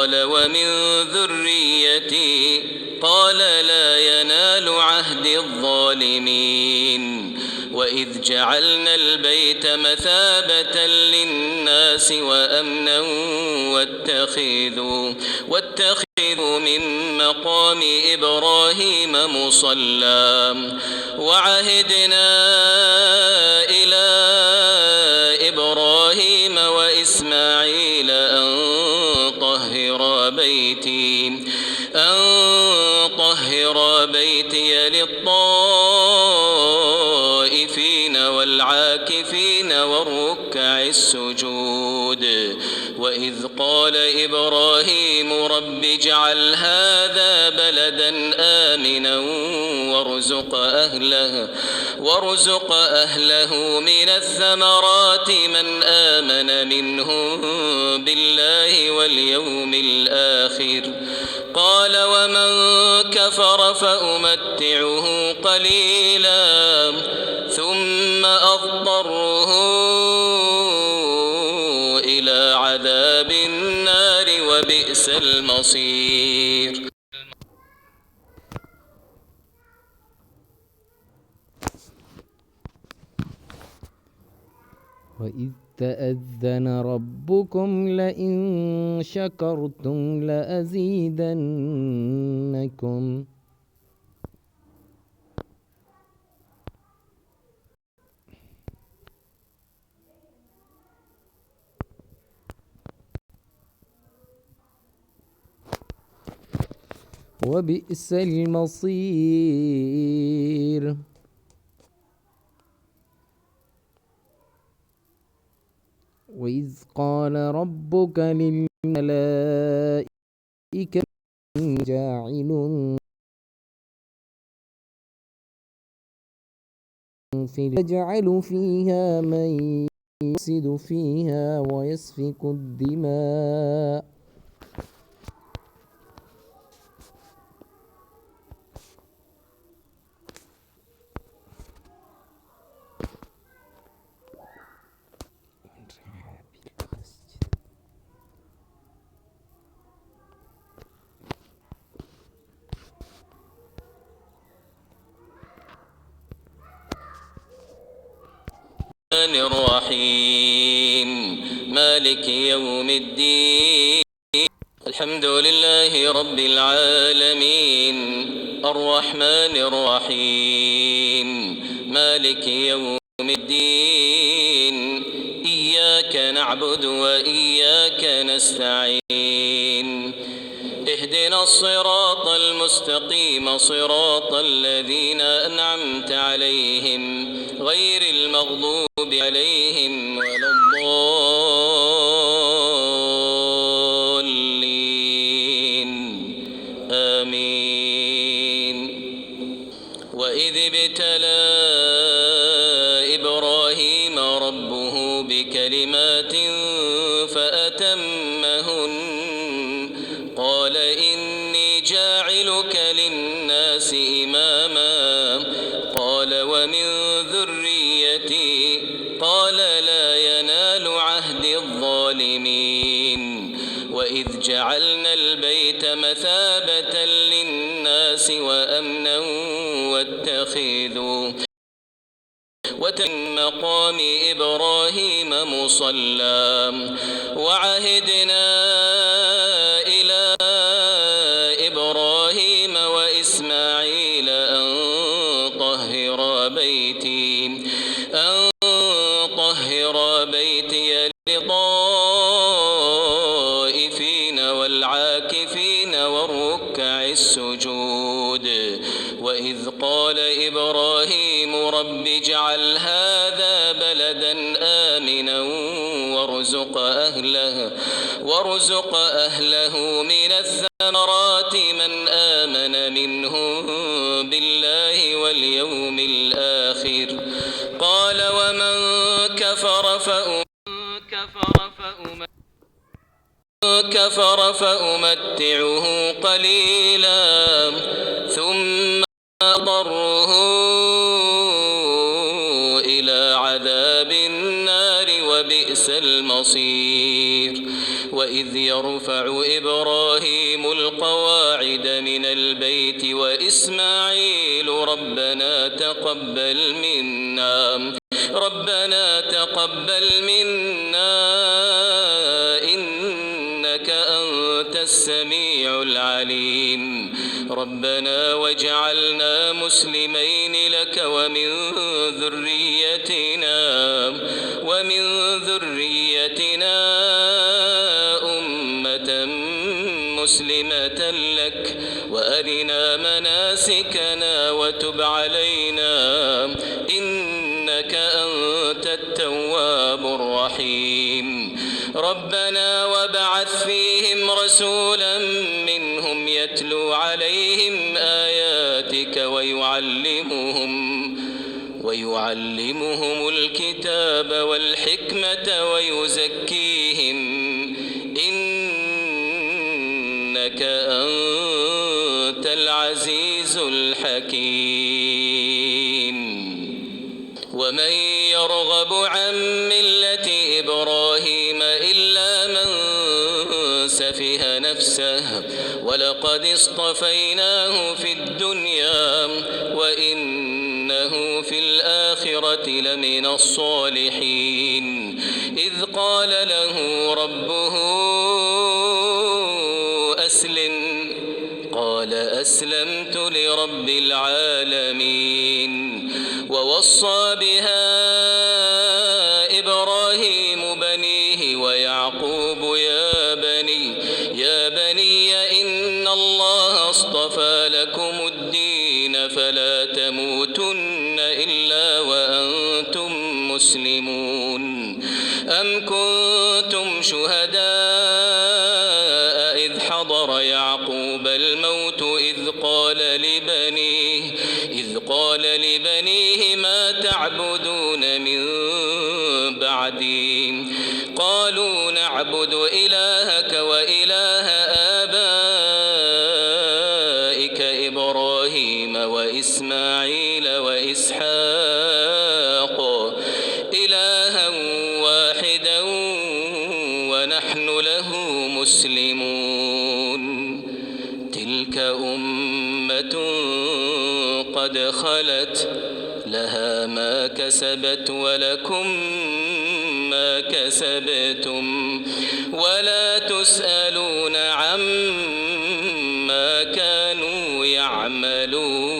قال ومن ذريتي قال لا ينال عهد الظالمين وإذ جعلنا البيت مثابة للناس وأمنا واتخذوا من مقام إبراهيم مصلى وعهدنا إلى إبراهيم وإسماعيل أن طهر بيتي للطائفين والعاكفين والركع السجود وإذ قال إبراهيم رب اجعل هذا بلدا آمنا وارزق أهله من الثمرات من آمن منهم بالله واليوم الآخر قال ومن كفر فأمتعه قليلا ثم أضطره إلى عذاب النار وبئس المصير. وإذ تأذن ربكم لئن شكرتم لأزيدنكم وبئس المصير. وإذ قال ربك للملائكة جاعل يجعل فيها من يفسد فيها ويسفك الدماء الرحيم مالك يوم الدين الحمد لله رب العالمين الرحمن الرحيم مالك يوم الدين إياك نعبد وإياك نستعين اهدنا الصراط المستقيم صراط الذين أنعمت عليهم غير المغضوب عليهم ولا الضالين آمين. وإذ ابتلى إبراهيم ربه بكلمات فأتمهن قال إني جاعلك للناس إماما قال ومن ذريتي قال لا ينال عهد الظالمين وإذ جعلنا البيت مثابة للناس وأمنا واتخذوا مقام إبراهيم مصلى وعهدنا إلى إبراهيم وإسماعيل أن طهر بيتي للطائفين والعاكفين والركع السجود وإذ قال إبراهيم رب اجعل هذا بلدا آمنا وارزق أهله من الثمرات من آمن منهم بالله واليوم الآخر قال ومن كفر فأمتعه قليلا ثم أضطره إلى عذاب النار وبئس المصير. وإذ يرفع إبراهيم القواعد من البيت وإسماعيل ربنا تقبل منا إنك أنت السميع العليم ربنا واجعلنا مسلمين لك ومن ذريتنا أمة مسلمة لك وأرنا مناسكنا وتب علينا إنك أنت التواب الرحيم ربنا وابعث فيهم رسولا منهم يتلو عليهم آياتك ويعلمهم الكتاب والحكمة ويزكيهم إنك أنت العزيز الحكيم ومن يرغب عن ملة إبراهيم إلا من سفه نفسه ولقد اصطفيناه في الدنيا وإنه في الآخرة لمن الصالحين إذ قال له ربه أسلم قال أسلمت لرب العالمين ووصى بها إبراهيم بنيه ويعقوب يا بني إن الله اصطفى لكم الدين فلا تموتن إلا وأنتم مسلمون أم كنتم شهداء إذ حضر يعقوب الموت إذ قال لبنيه ما تعبدون من بعدي قالوا نعبد إلهك وإله آبائك إبراهيم وإسماعيل وإسحاق إلها واحدا ونحن له مسلمون تلك أمة قد خلت لها ما كسبت ولكم ما كسبتم ولا تسألون عما كانوا يعملون